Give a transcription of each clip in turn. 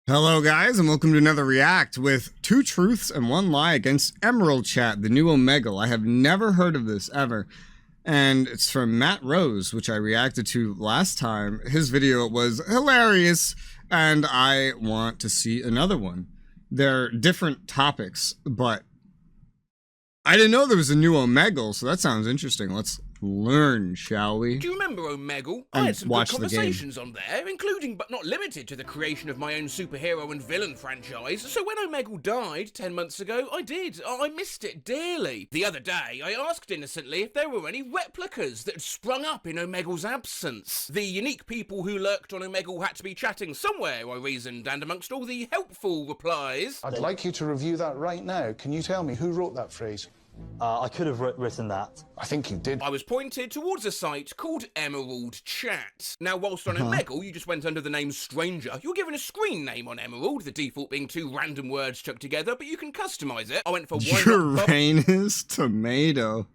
Hello guys, and welcome to another react with 2 truths and 1 lie against Emerald Chat, the new Omegle. I have never heard of this ever, and it's from Matt Rose, which I reacted to last time. His video was hilarious, and I want to see another one. They're different topics, but I didn't know there was a new Omegle, so that sounds interesting. Let's learn, shall we? Do you remember Omegle? And I had some good watch the conversations on there, including but not limited to the creation of my own superhero and villain franchise. So when Omegle died 10 months ago, I missed it dearly. The other day, I asked innocently if there were any replicas that had sprung up in Omegle's absence. The unique people who lurked on Omegle had to be chatting somewhere, I reasoned, and amongst all the helpful replies... I'd like you to review that right now. Can you tell me who wrote that phrase? I could have written that. I think you did. I was pointed towards a site called Emerald Chat. Now, whilst on Omegle, you just went under the name Stranger. You're given a screen name on Emerald, the default being 2 random words chucked together, but you can customize it. I went for Uranus Tomato.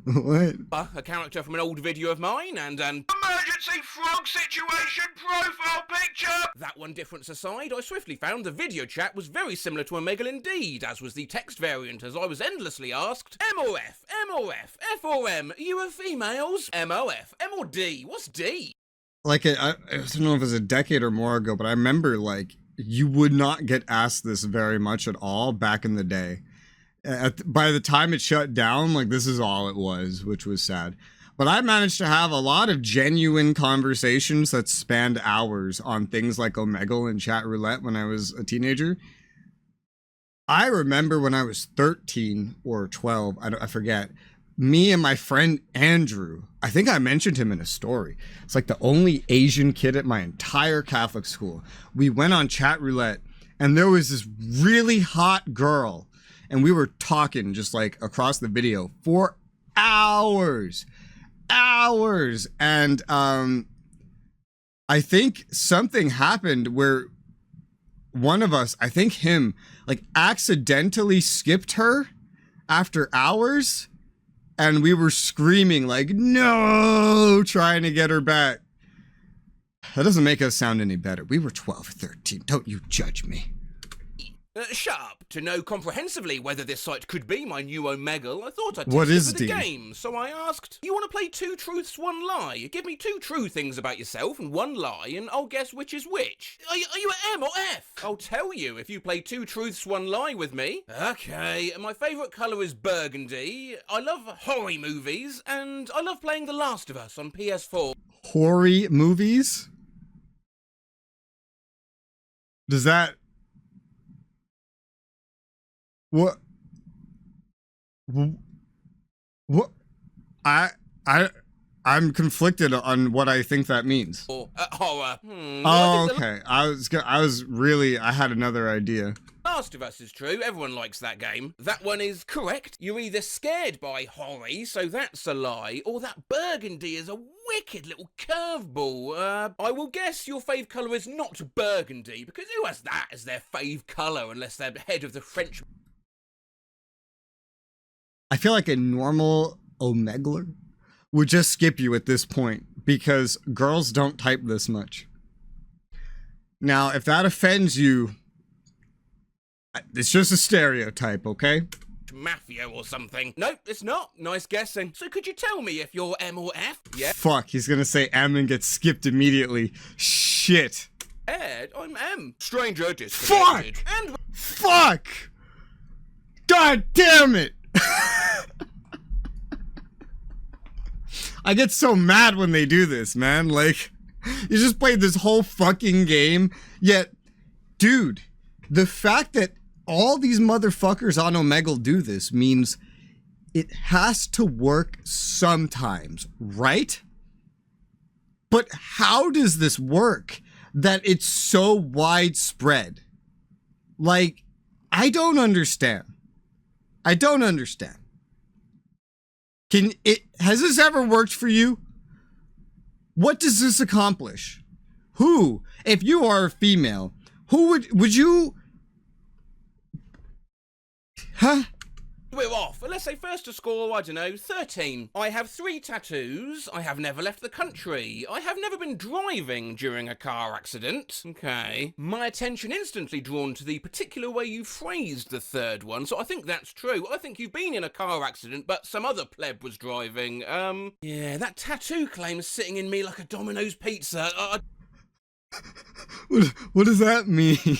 What? A character from an old video of mine, and an emergency frog situation profile picture! That one difference aside, I swiftly found the video chat was very similar to Omegle indeed, as was the text variant, as I was endlessly asked, MOF, MOF, FOM, you are females? MOF, M or D, what's D? Like, I don't know if it was a decade or more ago, but I remember, like, you would not get asked this very much at all back in the day. By the time it shut down, like, this is all it was, which was sad. But I managed to have a lot of genuine conversations that spanned hours on things like Omegle and chat roulette when I was a teenager. I remember when I was 13 or 12, I forget, me and my friend Andrew, I think I mentioned him in a story. It's like the only Asian kid at my entire Catholic school. We went on chat roulette and there was this really hot girl and we were talking just like across the video for hours. And I think something happened where one of us, I think him, like accidentally skipped her after hours, and we were screaming like, no, trying to get her back. That doesn't make us sound any better. We were 12 or 13. Don't you judge me. Shut up. To know comprehensively whether this site could be my new Omegle, I thought I'd What test is it for the D? game. So I asked, you want to play 2 truths, 1 lie? Give me 2 true things about yourself and 1 lie, and I'll guess which is which. Are you a M or F? I'll tell you if you play 2 truths, 1 lie with me. Okay, my favourite colour is burgundy, I love horror movies, and I love playing The Last of Us on PS4. Horror movies? Does that... What? I'm conflicted on what I think that means. Or horror. Oh, okay. I had another idea. Last of Us is true, everyone likes that game. That one is correct. You're either scared by horror, so that's a lie, or that burgundy is a wicked little curveball. I will guess your fave colour is not burgundy, because who has that as their fave colour unless they're head of the French... I feel like a normal Omegler would just skip you at this point because girls don't type this much. Now, if that offends you, it's just a stereotype, okay? Mafia or something. Nope, it's not. Nice guessing. So could you tell me if you're M or F? Yeah. Fuck, he's gonna say M and get skipped immediately. Shit. Ed, I'm M. Stranger disconnected. Fuck! And... Fuck! God damn it! I get so mad when they do this, man. Like, you just played this whole fucking game, yet, dude, the fact that all these motherfuckers on Omegle do this means it has to work sometimes, right? But how does this work that it's so widespread? Like, I don't understand. Has this ever worked for you? What does this accomplish? Who, if you are a female, who would you, huh? We're off. Let's say first to score, I don't know, 13. I have 3 tattoos. I have never left the country. I have never been driving during a car accident. Okay. My attention instantly drawn to the particular way you phrased the third one, so I think that's true. I think you've been in a car accident, but some other pleb was driving. Yeah, that tattoo claim is sitting in me like a Domino's pizza. What does that mean?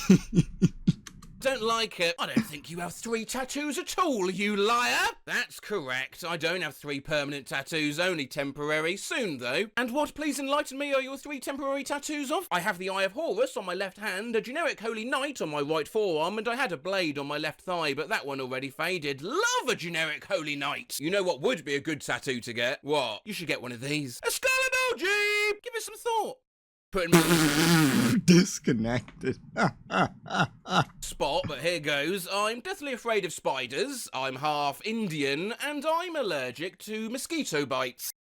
Don't like it. I don't think you have 3 tattoos at all, you liar. That's correct. I don't have 3 permanent tattoos, only temporary. Soon, though. And what, please enlighten me, are your 3 temporary tattoos of? I have the Eye of Horus on my left hand, a generic Holy Knight on my right forearm, and I had a blade on my left thigh, but that one already faded. Love a generic Holy Knight. You know what would be a good tattoo to get? What? You should get one of these. A skull emoji! Give it some thought. Disconnected. Spot, but here goes. I'm deathly afraid of spiders, I'm half Indian, and I'm allergic to mosquito bites.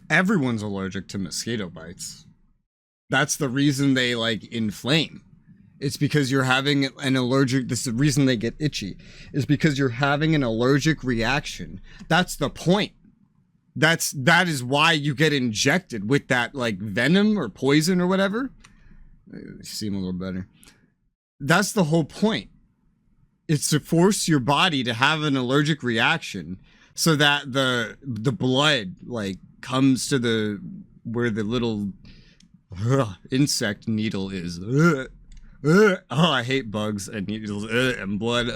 Everyone's allergic to mosquito bites. That's the reason they, like, inflame. It's because you're having an allergic... This is the reason they get itchy. Is because you're having an allergic reaction. That's the point. That is why you get injected with that, like, venom or poison or whatever. You seem a little better. That's the whole point. It's to force your body to have an allergic reaction so that the blood, like, comes to the where the little insect needle is. Oh, I hate bugs and needles and blood.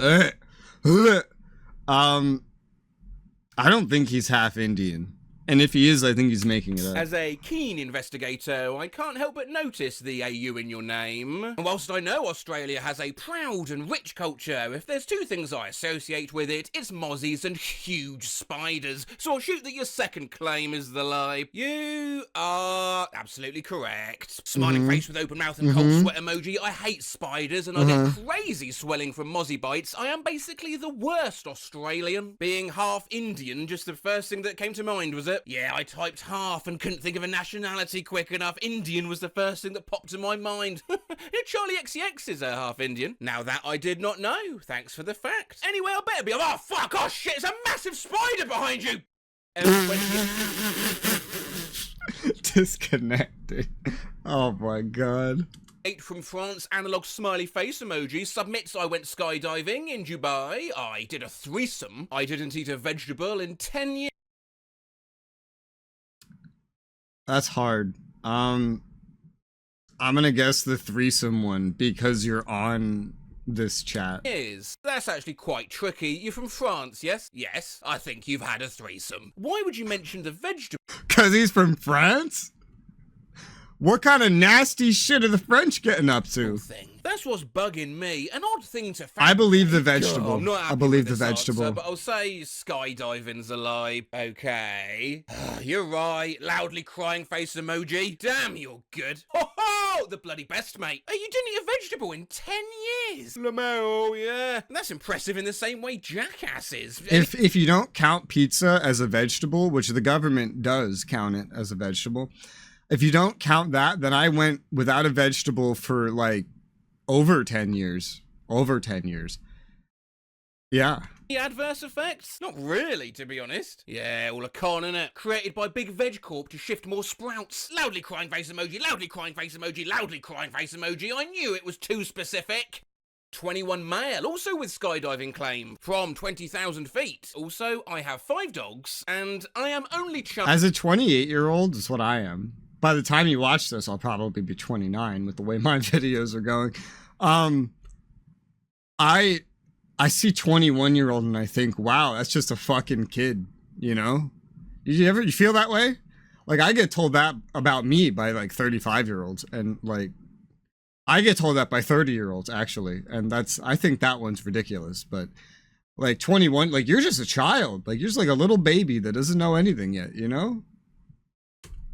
I don't think he's half Indian. And if he is, I think he's making it up. As a keen investigator, I can't help but notice the AU in your name. And whilst I know Australia has a proud and rich culture, if there's 2 things I associate with it, it's mozzies and huge spiders. So I'll shoot that your second claim is the lie. You are absolutely correct. Smiling face with open mouth and cold sweat emoji. I hate spiders and I get crazy swelling from mozzie bites. I am basically the worst Australian. Being half Indian, just the first thing that came to mind, was it? Yeah, I typed half and couldn't think of a nationality quick enough. Indian was the first thing that popped in my mind. Charlie XCX is half Indian. Now that I did not know. Thanks for the fact. Anyway, I better be... Oh, fuck! Oh, shit! It's a massive spider behind you! Disconnected. Oh my god. 8 from France, analog smiley face emoji, submits I went skydiving in Dubai. I did a threesome. I didn't eat a vegetable in 10 years. That's hard. I'm gonna guess the threesome one because you're on this chat. That's actually quite tricky. You're from France, yes? Yes, I think you've had a threesome. Why would you mention the vegetable? Cause he's from France? What kind of nasty shit are the French getting up to? That's what's bugging me. An odd thing to fact. I believe the vegetable. I'm not happy I believe with the this vegetable. answer, but I'll say skydiving's a lie. Okay. You're right. Loudly crying face emoji. Damn, you're good. Ho ho! The bloody best, mate. You didn't eat a vegetable in 10 years. Lamau, yeah. That's impressive in the same way Jackass is. If you don't count pizza as a vegetable, which the government does count it as a vegetable, if you don't count that, then I went without a vegetable for like over 10 years. Over 10 years. Yeah. The adverse effects? Not really, to be honest. Yeah, all a con, innit? Created by Big Veg Corp to shift more sprouts. Loudly crying face emoji, loudly crying face emoji, loudly crying face emoji. I knew it was too specific. 21 male, also with skydiving claim, from 20,000 feet. Also, I have 5 dogs, and I am only As a 28-year-old, is what I am. By the time you watch this, I'll probably be 29 with the way my videos are going. I see 21-year-old and I think, wow, that's just a fucking kid, you know? You feel that way? Like, I get told that about me by like 35-year-olds, and like I get told that by 30-year-olds actually, and I think that one's ridiculous. But like 21, like you're just a child, like you're just like a little baby that doesn't know anything yet, you know?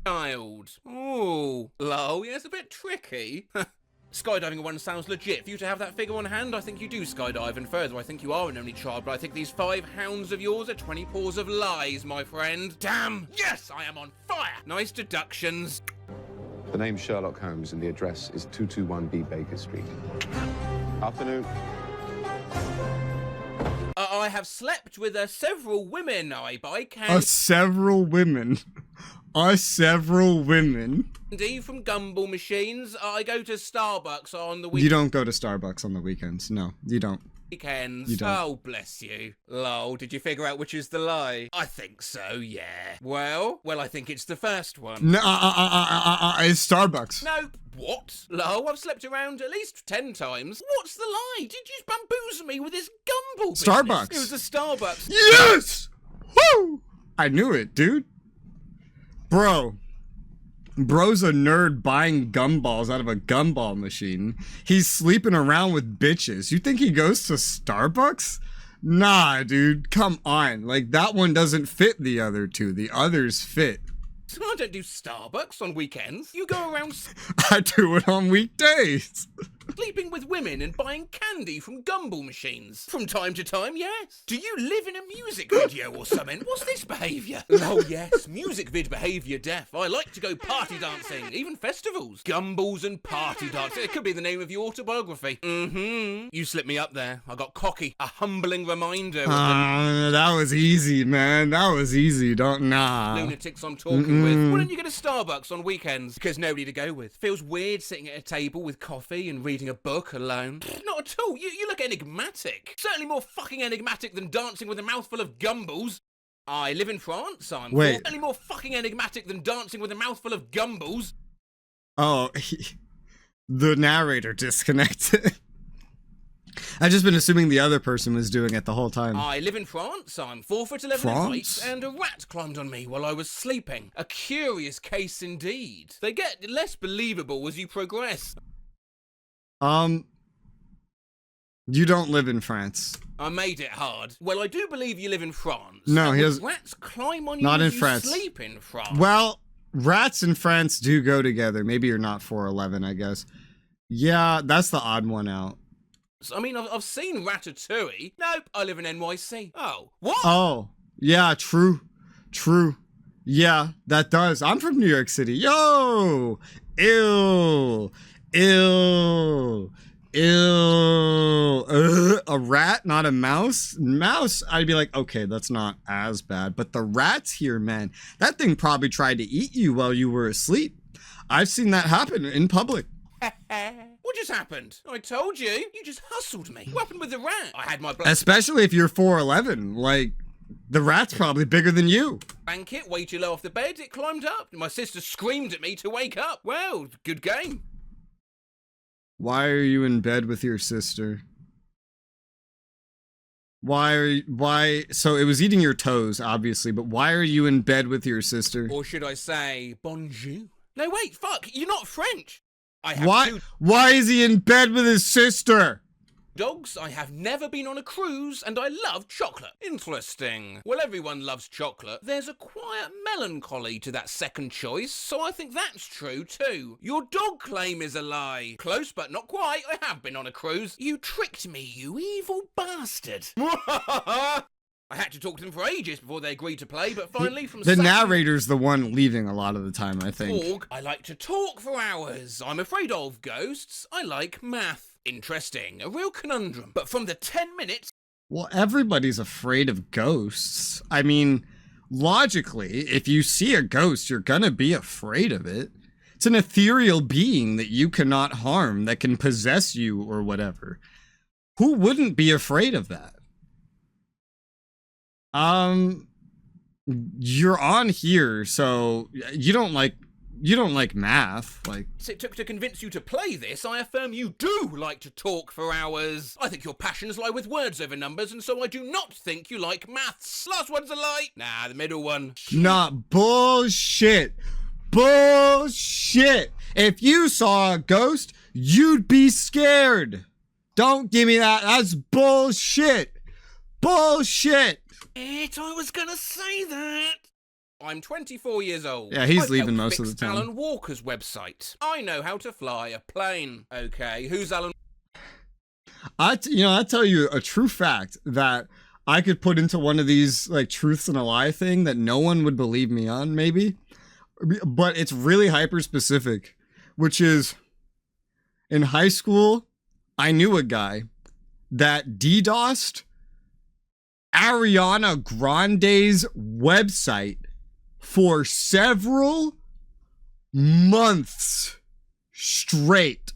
child. Ooh, lol, yeah, it's a bit tricky. Skydiving one sounds legit. For you to have that figure on hand, I think you do skydive, and further, I think you are an only child, but I think these 5 hounds of yours are 20 paws of lies, my friend. Damn! Yes, I am on fire! Nice deductions. The name's Sherlock Holmes, and the address is 221B Baker Street. Afternoon. I have slept with several women. I buy candy Several women. Several women. from gumball machines. I go to Starbucks on the You don't go to Starbucks on the weekends. No, you don't. weekends. You don't. Oh, bless you. Lol, did you figure out which is the lie? I think so, yeah. Well, I think it's the first one. No, it's Starbucks. Nope. What? Lol, I've slept around at least 10 times. What's the lie? Did you just bamboozle me with this gumball business? Starbucks. It was a Starbucks. Yes! Woo! I knew it, dude. Bro's a nerd buying gumballs out of a gumball machine. He's sleeping around with bitches. You think he goes to Starbucks? Nah, dude. Come on. Like, that one doesn't fit the other two. The others fit. I don't do Starbucks on weekends. You go around I do it on weekdays. sleeping with women and buying candy from gumball machines. From time to time, yes. Do you live in a music video or something? What's this behaviour? Oh yes, music vid behaviour def. I like to go party dancing, even festivals. Gumballs and party dancing. It could be the name of your autobiography. Mm-hmm. You slipped me up there. I got cocky. A humbling reminder. That was easy, man. That was easy. Nah. Lunatics I'm talking with. Why don't you go to Starbucks on weekends? Because nobody to go with. Feels weird sitting at a table with coffee and reading a book alone. Not at all. You look enigmatic. Certainly more fucking enigmatic than dancing with a mouthful of gumballs. I live in France. I'm certainly more fucking enigmatic than dancing with a mouthful of gumballs. Oh, the narrator disconnected. I've just been assuming the other person was doing it the whole time. I live in France. I'm 4'11" in height, and a rat climbed on me while I was sleeping. A curious case indeed. They get less believable as you progress. You don't live in France. I made it hard. Well, I do believe you live in France. No, he would has. Rats climb on you Not in as you France. sleep in France. Well, rats and France do go together. Maybe you're not 4'11", I guess. Yeah, that's the odd one out. I mean, I've seen Ratatouille. Nope, I live in NYC. Oh, what? Oh, yeah, true. Yeah, that does. I'm from New York City. Yo! Ew. A rat, not a mouse? Mouse, I'd be like, okay, that's not as bad. But the rats here, man, that thing probably tried to eat you while you were asleep. I've seen that happen in public. What just happened? I told you. You just hustled me. What happened with the rat? I had my Especially if you're 4'11". Like, the rat's probably bigger than you. blanket way too low off the bed. It climbed up. My sister screamed at me to wake up. Well, good game. Why are you in bed with your sister? Why? So it was eating your toes, obviously, but why are you in bed with your sister? Or should I say, bonjour? No, wait, fuck. You're not French. I have Why? Why is he in bed with his sister? dogs. I have never been on a cruise, and I love chocolate. Interesting. Well, everyone loves chocolate. There's a quiet melancholy to that second choice, so I think that's true too. Your dog claim is a lie. Close, but not quite. I have been on a cruise. You tricked me, you evil bastard. I had to talk to them for ages before they agreed to play, but finally from The narrator's the one leaving a lot of the time, I think. Talk, I like to talk for hours. I'm afraid of ghosts. I like math. Interesting. A real conundrum. But from the 10 minutes... Well, everybody's afraid of ghosts. I mean, logically, if you see a ghost, you're gonna be afraid of it. It's an ethereal being that you cannot harm, that can possess you or whatever. Who wouldn't be afraid of that? You're on here, so you don't like math, like. It took to convince you to play this. I affirm you do like to talk for hours. I think your passions lie with words over numbers, and so I do not think you like maths. Last one's a lie. Nah, the middle one. Nah, bullshit. Bullshit. If you saw a ghost, you'd be scared. Don't give me that. That's bullshit. Bullshit. I was gonna say that. I'm 24 years old. Yeah, he's I've leaving helped most of fix the time. Alan Walker's website. I know how to fly a plane. Okay, who's Alan? I tell you a true fact that I could put into one of these like truths and a lie thing that no one would believe me on, maybe, but it's really hyper specific, which is in high school, I knew a guy that DDoSed Ariana Grande's website for several months straight.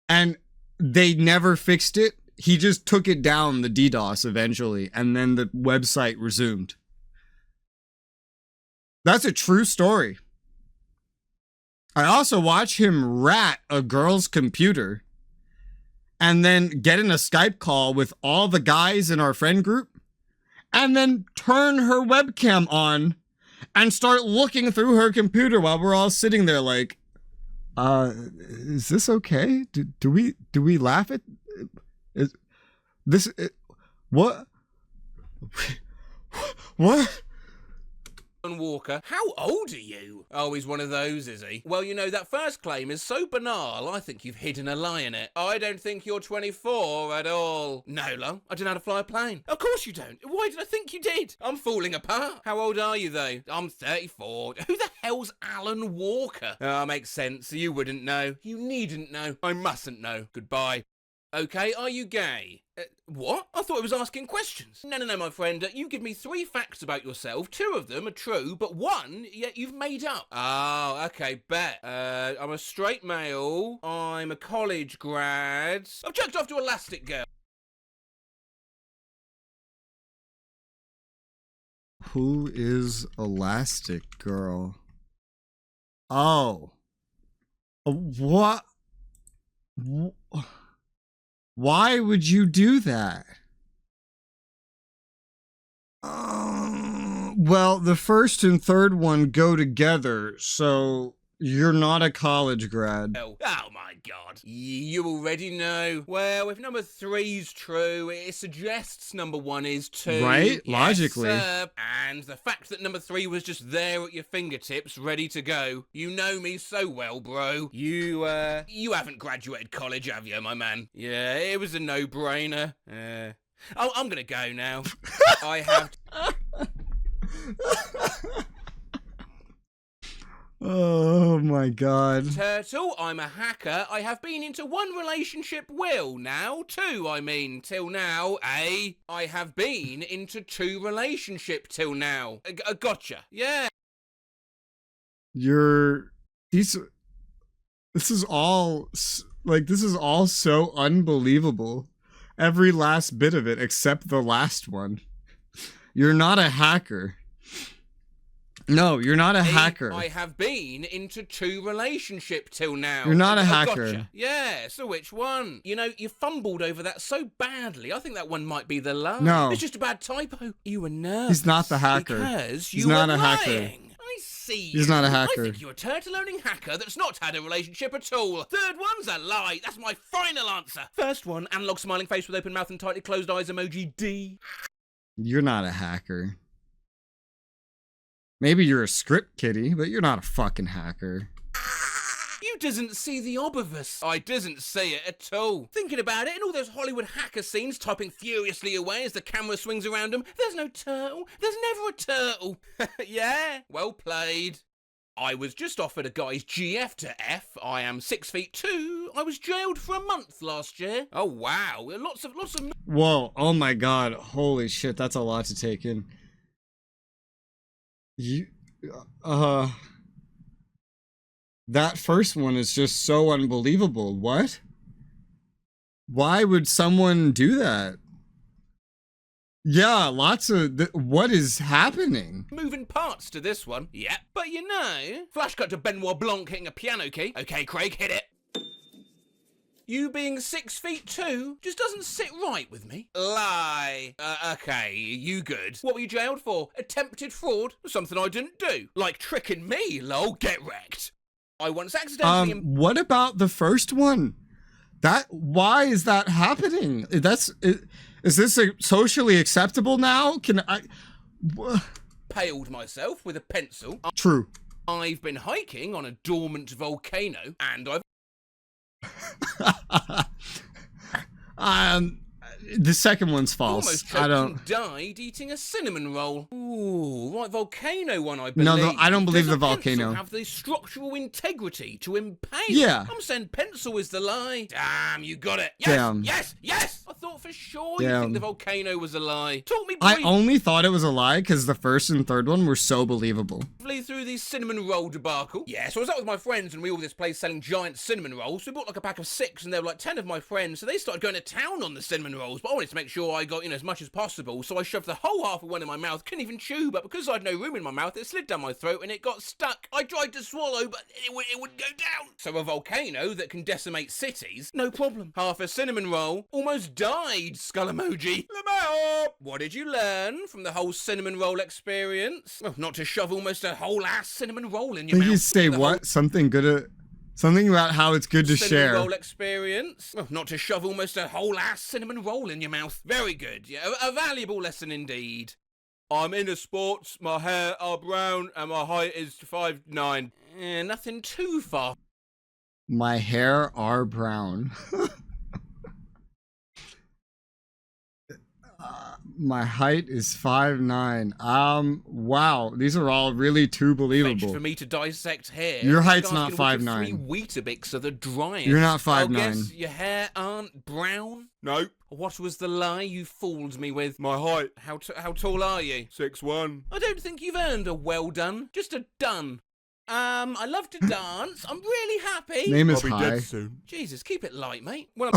And they never fixed it. He just took it down, the DDoS, eventually, and then the website resumed. That's a true story. I also watch him rat a girl's computer and then get in a Skype call with all the guys in our friend group and then turn her webcam on and start looking through her computer while we're all sitting there like, is this okay? Do we laugh at is this what what? Walker, how old are you? Oh, he's one of those, is he? Well, you know, that first claim is so banal, I think you've hidden a lie in it. I don't think you're 24 at all. No, love, I don't know how to fly a plane. Of course you don't. Why did I think you did? I'm falling apart. How old are you, though? I'm 34. Who the hell's Alan Walker? Ah, makes sense. You wouldn't know. You needn't know. I mustn't know. Goodbye. Okay, are you gay? What? I thought I was asking questions. No, my friend. You give me 3 facts about yourself. 2 of them are true, but 1 yet you've made up. Oh, okay, bet. I'm a straight male. I'm a college grad. I've chucked off to Elastic Girl. Who is Elastic Girl? Oh. What? Why would you do that? Well, the first and third one go together, so you're not a college grad. Oh my god. You already know. Well, if number 3's true, it suggests number 1 is too. Right? Yes, Logically. Sir. And the fact that number 3 was just there at your fingertips, ready to go. You know me so well, bro. You haven't graduated college, have you, my man? Yeah, it was a no-brainer. I'm gonna go now. I have Oh my god. Turtle, I'm a hacker. I have been into 1 relationship till now, eh? I have been into 2 relationship till now. Gotcha. Yeah. This is all so unbelievable. Every last bit of it except the last one. You're not a hacker. No, you're not a hacker. I have been into 2 relationship till now. You're not a hacker. Gotcha. Yeah, so which one? You know, you fumbled over that so badly. I think that one might be the lie. No. It's just a bad typo. You were nervous. He's not the hacker. Because He's you not were a hacker. lying. I see. He's not a hacker. I think you're a turtle-owning hacker that's not had a relationship at all. 3rd one's a lie. That's my final answer. 1st one, analog smiling face with open mouth and tightly closed eyes emoji D. You're not a hacker. Maybe you're a script kiddie, but you're not a fucking hacker. You doesn't see the obvious. I doesn't see it at all. Thinking about it, in all those Hollywood hacker scenes typing furiously away as the camera swings around them, there's no turtle. There's never a turtle. Yeah, well played. I was just offered a guy's GF to F. I am 6'2". I was jailed for a month last year. Oh wow, lots of. Whoa, oh my god, holy shit, that's a lot to take in. That first one is just so unbelievable. What? Why would someone do that? Yeah, lots of... what is happening? Moving parts to this one. Yeah, but you know... Flash cut to Benoit Blanc hitting a piano key. Okay, Craig, hit it. You being 6'2" just doesn't sit right with me. Lie. Okay, you good. What were you jailed for? Attempted fraud? Something I didn't do. Like tricking me, lol. Get wrecked. I once accidentally... what about the first one? Why is that happening? Is this socially acceptable now? Can I... Paled myself with a pencil. True. I've been hiking on a dormant volcano, and I've... The second one's false. Almost I choked don't. and died eating a cinnamon roll. Ooh, right, volcano one, I believe. No, I don't believe Does the a pencil volcano. have the structural integrity to impale? Yeah. I'm saying pencil is the lie. Damn, you got it. Yes, Damn. yes. I thought for sure you Damn. think the volcano was a lie. Talk me I briefly only thought it was a lie because the first and third one were so believable. through the cinnamon roll debacle. Yeah, so I was out with my friends and we all this place selling giant cinnamon rolls. So we bought like a pack of 6 and there were like 10 of my friends. So they started going to town on the cinnamon rolls. But I wanted to make sure I got, as much as possible. So I shoved the whole half of one in my mouth. Couldn't even chew, but because I had no room in my mouth, it slid down my throat and it got stuck. I tried to swallow, but it wouldn't go down. So a volcano that can decimate cities, no problem. Half a cinnamon roll, almost died, skull emoji. What did you learn from the whole cinnamon roll experience? Well, not to shove almost a whole ass cinnamon roll in your Think mouth. you say The what? Something about how it's good to cinnamon share. roll experience. Well, not to shove almost a whole ass cinnamon roll in your mouth. Very good. Yeah, a valuable lesson indeed. I'm into sports, my hair are brown, and my height is 5'9". Nothing too far. My hair are brown. My height is 5'9". Wow, these are all really too believable. For me to dissect hair. Your height's Asking not which 5'9". of 3 Weetabix are the driest. You're not I 5'9". guess your hair aren't brown? No. What was the lie you fooled me with? My height. How tall are you? 6'1". I don't think you've earned a well done. Just a done. I love to dance. I'm really happy. Name is I'll be High. dead soon. Jesus, keep it light, mate. Well,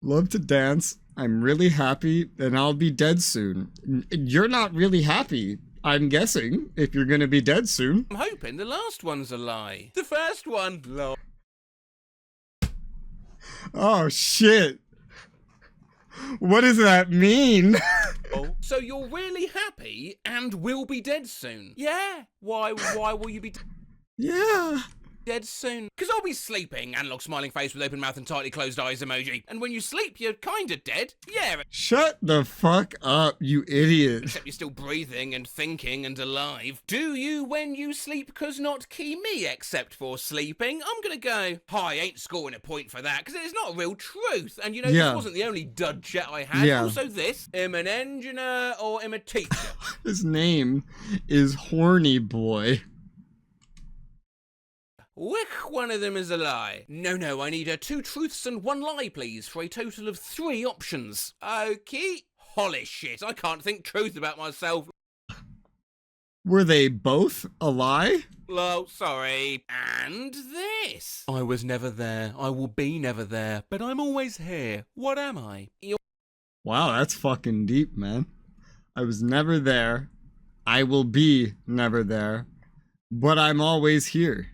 Love to dance. I'm really happy, and I'll be dead soon. You're not really happy, I'm guessing, if you're gonna be dead soon. I'm hoping the last one's a lie. The first one, lie. Oh, shit. What does that mean? Oh. So you're really happy and will be dead soon? Yeah. Why will you be Yeah. dead soon? Because I'll be sleeping, analog smiling face with open mouth and tightly closed eyes emoji. And when you sleep, you're kinda dead. Yeah. Shut the fuck up, you idiot. Except you're still breathing and thinking and alive. Do you when you sleep? Cause not key me except for sleeping. I'm gonna go, I ain't scoring a point for that, because it's not a real truth. And Yeah. this wasn't the only dud chat I had. Yeah. Also this, am an engineer or am a teacher? His name is Horny Boy. Which one of them is a lie? No, I need 2 truths and 1 lie, please, for a total of 3 options. Okay. Holy shit, I can't think truth about myself. Were they both a lie? Oh, sorry. And this. I was never there. I will be never there. But I'm always here. What am I? Wow, that's fucking deep, man. I was never there. I will be never there. But I'm always here.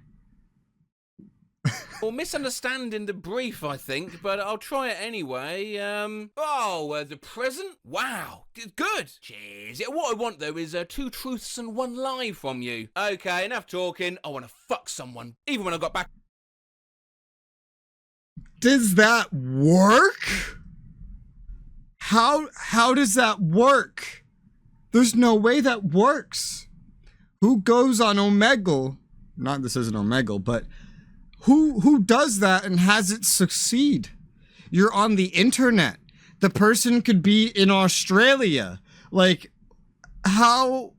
Or misunderstanding the brief, I think, but I'll try it anyway. The present? Wow, good. Cheers. Yeah, what I want, though, is 2 truths and 1 lie from you. Okay, enough talking. I want to fuck someone. Even when I got back... Does that work? How does that work? There's no way that works. Who goes on Omegle? Not this isn't Omegle, but... Who does that and has it succeed? You're on the internet. The person could be in Australia. Like, how?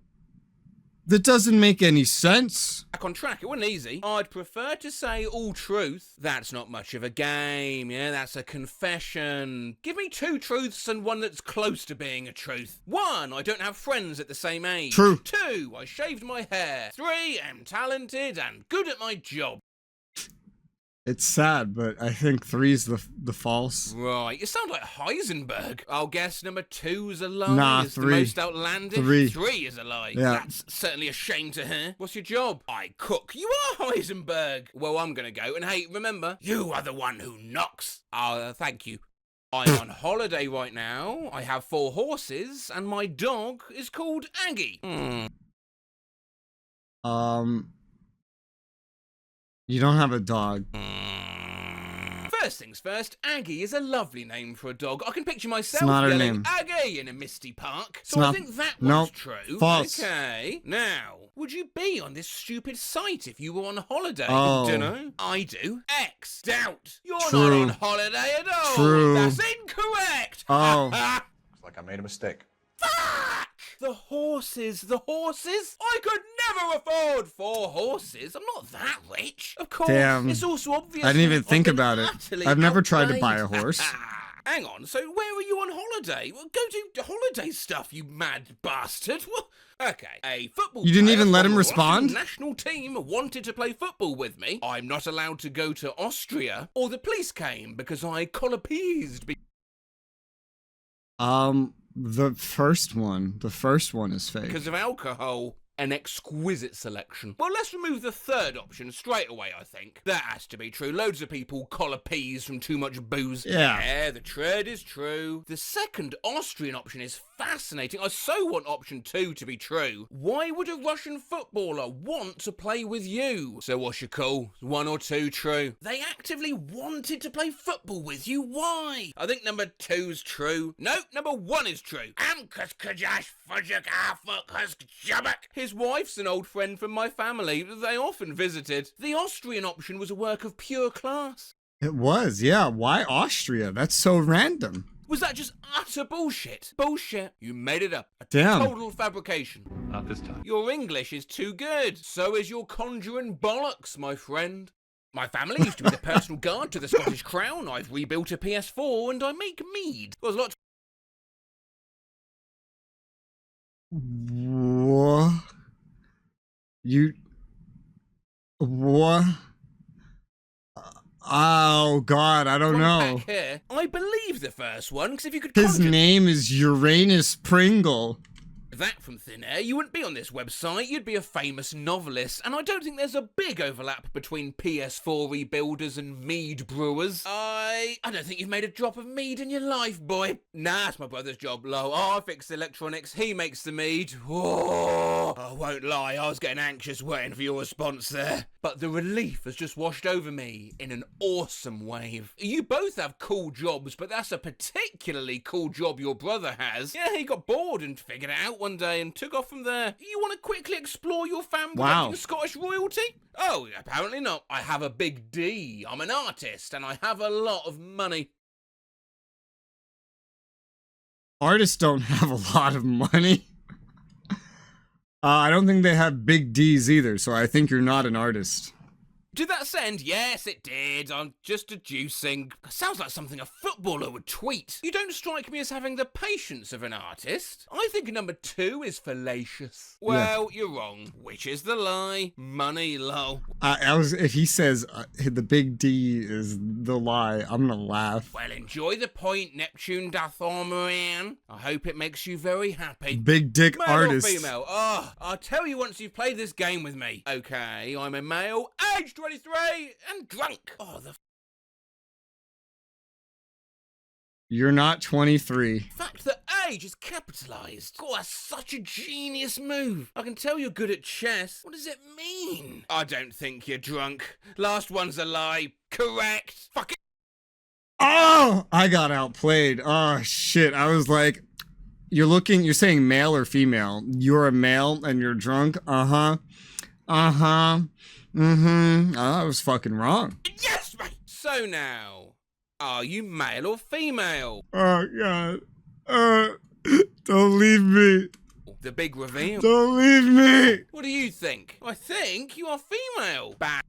That doesn't make any sense. Back on track, it wasn't easy. I'd prefer to say all truth. That's not much of a game, yeah? That's a confession. Give me 2 truths and 1 that's close to being a truth. 1, I don't have friends at the same age. True. 2, I shaved my hair. 3, I'm talented and good at my job. It's sad, but I think 3's the false. Right, you sound like Heisenberg. I'll guess number 2's a lie. Nah, It's 3. the most outlandish. 3. 3 is a lie. Yeah. That's certainly a shame to hear. What's your job? I cook. You are Heisenberg. Well, I'm gonna go. And hey, remember, you are the one who knocks. Thank you. I'm on holiday right now. I have 4 horses, and my dog is called Aggie. You don't have a dog. First things first, Aggie is a lovely name for a dog. I can picture myself not her yelling name. Aggie in a misty park. So not- I think that Nope. one's true. False. Okay. Now, would you be on this stupid site if you were on holiday? Oh. Dunno. I do. X. Doubt. You're True. not on holiday at all. True. That's incorrect. Oh. Looks like I made a mistake. Fuck! The horses. I could never afford 4 horses. I'm not that rich. Of course, Damn. it's also obvious. I didn't even I've think been about it. utterly I've never tried to buy a outplayed. horse. Hang on, so where are you on holiday? Well, go do holiday stuff, you mad bastard. Well, okay, a football You didn't player even let from him the Russian respond? national team wanted to play football with me. I'm not allowed to go to Austria, or the police came because I collar-peased. The first one is fake. Because of alcohol. An exquisite selection. Well, let's remove the third option straight away, I think. That has to be true. Loads of people collar peas from too much booze. Yeah. The trade is true. The second Austrian option is fascinating. I so want option 2 to be true. Why would a Russian footballer want to play with you? So what's your call? 1 or 2 true? They actively wanted to play football with you. Why? I think number 2's true. No, number 1 is true. His wife's an old friend from my family. They often visited. The Austrian option was a work of pure class. It was, yeah. Why Austria? That's so random. Was that just utter bullshit? Bullshit. You made it up. A Damn. total fabrication. Not this time. Your English is too good. So is your conjuring bollocks, my friend. My family used to be the personal guard to the Scottish Crown. I've rebuilt a PS4 and I make mead. There's lots. What? What? Oh God, I don't know. Back here, I believe the first one, because if you could His conjure name is Uranus Pringle. that from thin air, you wouldn't be on this website, you'd be a famous novelist, and I don't think there's a big overlap between PS4 rebuilders and mead brewers. I don't think you've made a drop of mead in your life, boy. Nah, it's my brother's job, lol. Oh, I fix the electronics, he makes the mead. Whoa. I won't lie, I was getting anxious waiting for your response there. But the relief has just washed over me in an awesome wave. You both have cool jobs, but that's a particularly cool job your brother has. Yeah, he got bored and figured it out one day and took off from there. You want to quickly explore your fan Wow. collecting Scottish royalty? Oh, apparently not. I have a big D. I'm an artist and I have a lot of money. Artists don't have a lot of money. I don't think they have big D's either, so I think you're not an artist. Did that send? Yes, it did. I'm just deducing. Sounds like something a footballer would tweet. You don't strike me as having the patience of an artist. I think number 2 is fallacious. Well, you're wrong. Which is the lie? Money, lol. If he says the big D is the lie, I'm gonna laugh. Well, enjoy the point Neptune doth Marianne. I hope it makes you very happy. Big dick Male artist. or female? Oh, I'll tell you once you've played this game with me. Okay, I'm a male, age 23, and drunk. Oh, the You're not 23. fact that age is capitalised. Oh, that's such a genius move. I can tell you're good at chess. What does it mean? I don't think you're drunk. Last one's a lie. Correct. Fuck it. Oh, I got outplayed. Oh shit. I was like, you're saying male or female. You're a male and you're drunk. Uh-huh. Uh-huh. Mm-hmm. Oh, I was fucking wrong. Yes, mate. So now, are you male or female? Oh God. Don't leave me. The big reveal. Don't leave me. What do you think? I think you are female. Bad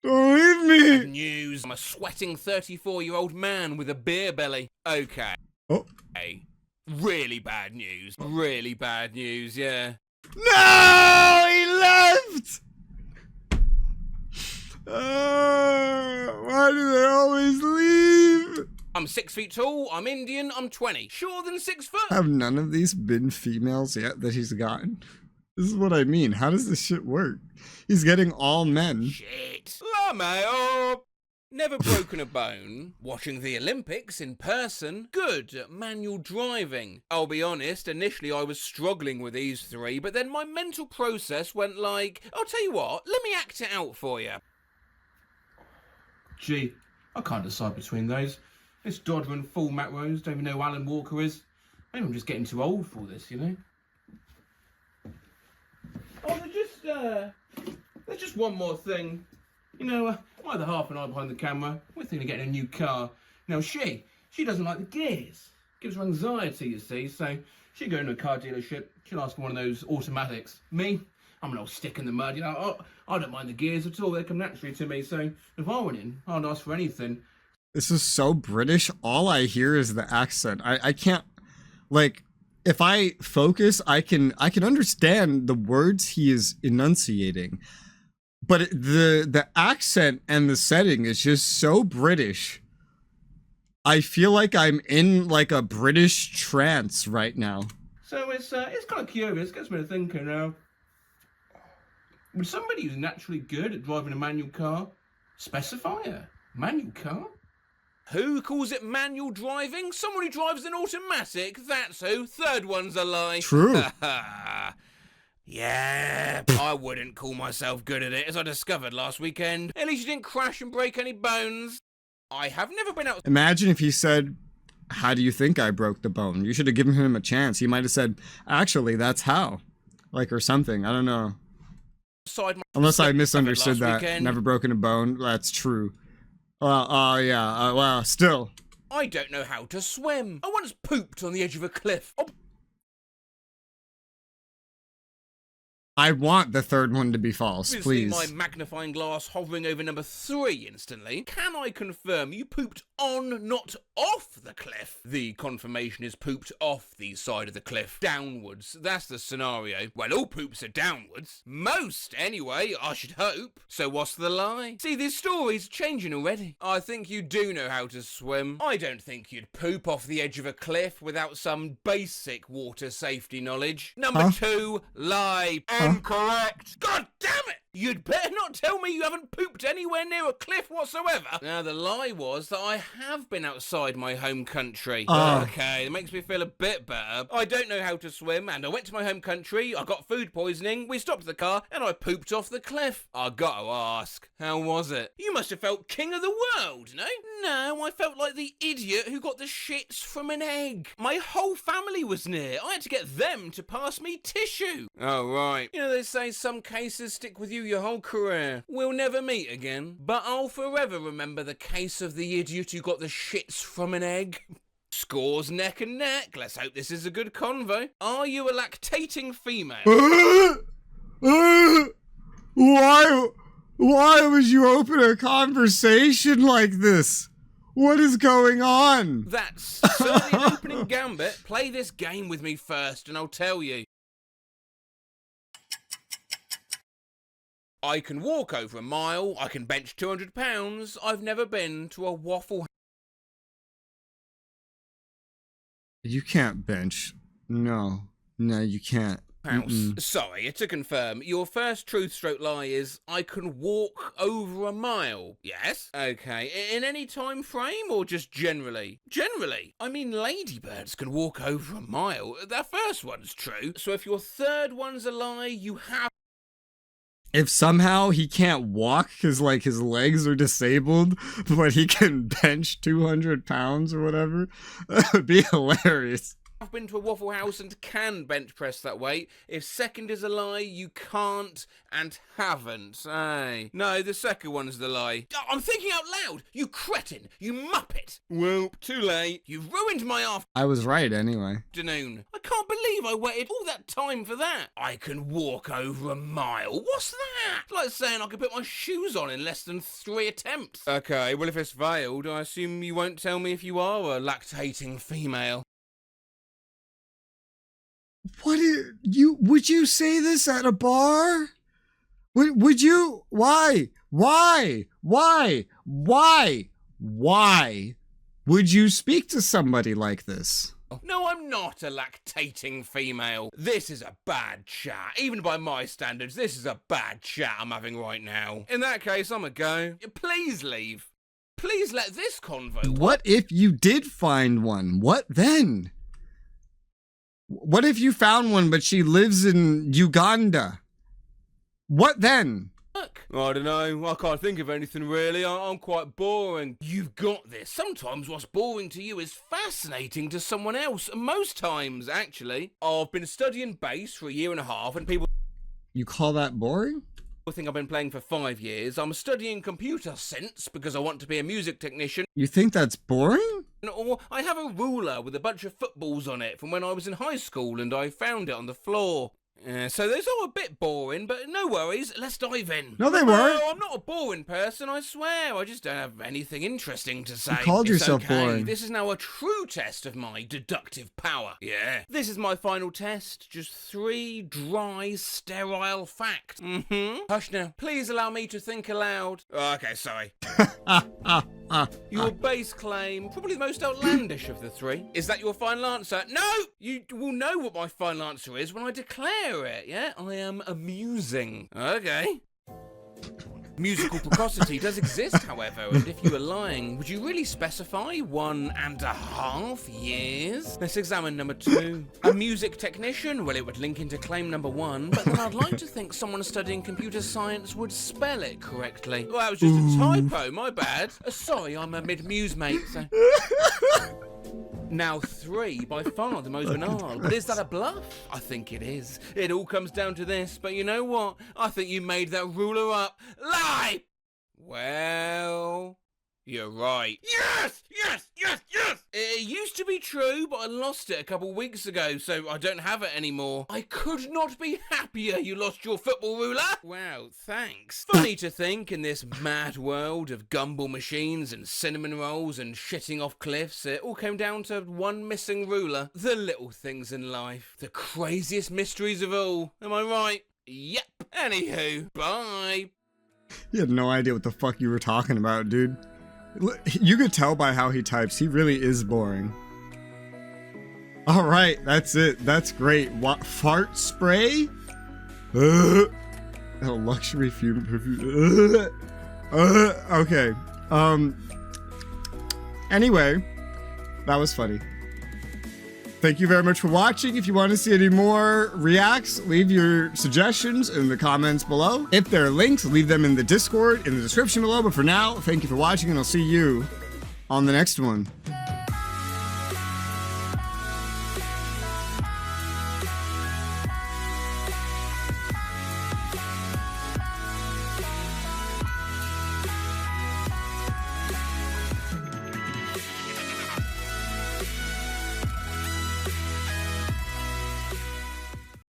Don't leave me. news. I'm a sweating 34-year-old man with a beer belly. Okay. Oh. Hey. Really bad news. Really bad news, yeah. No, he left. Why do they always leave? I'm 6 feet tall, I'm Indian, I'm 20. Shorter than 6 foot. Have none of these been females yet that he's gotten? This is what I mean. How does this shit work? He's getting all men. Shit. LMAO. Never broken a bone. Watching the Olympics in person. Good at manual driving. I'll be honest, initially I was struggling with these 3, but then my mental process went like, I'll tell you what, let me act it out for you. Gee, I can't decide between those. This Dodder and Full Matt Rose, don't even know who Alan Walker is. Maybe I'm just getting too old for this, you know? Oh, there's just one more thing. You know, my other half and I behind the camera, we're thinking of getting a new car. Now she doesn't like the gears. Gives her anxiety, you see, so she'd go into a car dealership, she'll ask for one of those automatics. Me, I'm an old stick in the mud, you know, I don't mind the gears at all, they come naturally to me, so if I went in, I'd ask for anything. This is so British. All I hear is the accent. I can't, like, if I focus, I can understand the words he is enunciating. But the accent and the setting is just so British. I feel like I'm in like a British trance right now. So it's kind of curious, gets me to thinking, would somebody who's naturally good at driving a manual car specify a manual car? Who calls it manual driving? Someone who drives an automatic, that's who. Third one's a lie. True. Yeah, I wouldn't call myself good at it, as I discovered last weekend. At least you didn't crash and break any bones. I have never been out... Imagine if he said, "How do you think I broke the bone?" You should have given him a chance. He might have said, "Actually, that's how." Like, or something. I don't know. Unless I misunderstood that. Weekend. Never broken a bone. That's true. Yeah. Well, still. I don't know how to swim. I once pooped on the edge of a cliff. Oh. I want the third one to be false, Obviously, please. my magnifying glass hovering over number 3 instantly. Can I confirm you pooped on, not off the cliff? The confirmation is pooped off the side of the cliff. Downwards. That's the scenario. Well, all poops are downwards. Most, anyway, I should hope. So what's the lie? See, this story's changing already. I think you do know how to swim. I don't think you'd poop off the edge of a cliff without some basic water safety knowledge. Number 2, lie. Incorrect. God damn it! You'd better not tell me you haven't pooped anywhere near a cliff whatsoever. Now, the lie was that I have been outside my home country. Okay, it makes me feel a bit better. I don't know how to swim, and I went to my home country, I got food poisoning, we stopped the car, and I pooped off the cliff. I gotta ask, how was it? You must have felt king of the world, no? No, I felt like the idiot who got the shits from an egg. My whole family was near. I had to get them to pass me tissue. Oh, right. You know, they say some cases stick with you your whole career. We'll never meet again, but I'll forever remember the case of the idiot who got the shits from an egg. Scores neck and neck. Let's hope this is a good convo. Are you a lactating female? Why would you open a conversation like this? What is going on? That's certainly an opening gambit. Play this game with me first and I'll tell you. I can walk over a mile, I can bench 200 pounds, I've never been to a Waffle You can't bench. No, you can't. House. Sorry, to confirm, your first truth stroke lie is, I can walk over a mile. Yes? Okay. In any time frame or just generally? Generally. I mean, ladybirds can walk over a mile. That first one's true. So if your third one's a lie, you have... If somehow he can't walk because, like, his legs are disabled, but he can bench 200 pounds or whatever, that would be hilarious. I've been to a Waffle House and can bench press that weight. If second is a lie, you can't and haven't. Hey. No, the second one's the lie. I'm thinking out loud! You cretin! You muppet! Well, too late. You ruined my I was right anyway. afternoon. I can't believe I waited all that time for that. I can walk over a mile. What's that? It's like saying I could put my shoes on in less than 3 attempts. Okay, well if it's failed, I assume you won't tell me if you are a lactating female. Would you say this at a bar? Would you? Why would you speak to somebody like this? No, I'm not a lactating female. This is a bad chat. Even by my standards, this is a bad chat I'm having right now. In that case, I'm a go. Please leave. Please let this convo... What if you did find one? What then? What if you found one, but she lives in Uganda? What then? work? I don't know. I can't think of anything really. I'm quite boring. You've got this. Sometimes what's boring to you is fascinating to someone else. Most times, actually. I've been studying bass for 1.5 years and people You call that boring? think I've been playing for 5 years. I'm studying computer synths because I want to be a music technician. You think that's boring? Or I have a ruler with a bunch of footballs on it from when I was in high school and I found it on the floor. So those are a bit boring, but no worries, let's dive in. No, they weren't. No, I'm not a boring person, I swear. I just don't have anything interesting to say. You called It's yourself okay. boring. This is now a true test of my deductive power. Yeah. This is my final test. Just 3 dry, sterile facts. Hush now. Please allow me to think aloud. Oh, okay, sorry. Your base claim, probably the most outlandish of the 3. Is that your final answer? No! You will know what my final answer is when I declare it, yeah? I am amusing. Okay. Musical precocity does exist, however, and if you were lying, would you really specify 1.5 years? Let's examine number 2. A music technician? Well, it would link into claim number 1, but then I'd like to think someone studying computer science would spell it correctly. Well, that was just a typo, my bad. Sorry, I'm a mid-muse mate, so... Now 3, by far the most banal. But is that a bluff? I think it is. It all comes down to this, but you know what? I think you made that ruler up. Lie! Well... You're right. Yes! Yes! Yes! Yes! It used to be true, but I lost it a couple weeks ago, so I don't have it anymore. I could not be happier you lost your football ruler. Wow, thanks. Funny to think, in this mad world of gumball machines and cinnamon rolls and shitting off cliffs, it all came down to one missing ruler. The little things in life. The craziest mysteries of all. Am I right? Yep. Anywho, bye. You had no idea what the fuck you were talking about, dude. You could tell by how he types, he really is boring. Alright, that's it. That's great. What, fart spray? A luxury fume perfume. Okay. Anyway, that was funny. Thank you very much for watching. If you want to see any more reacts, leave your suggestions in the comments below. If there are links, leave them in the Discord in the description below. But for now, thank you for watching, and I'll see you on the next one.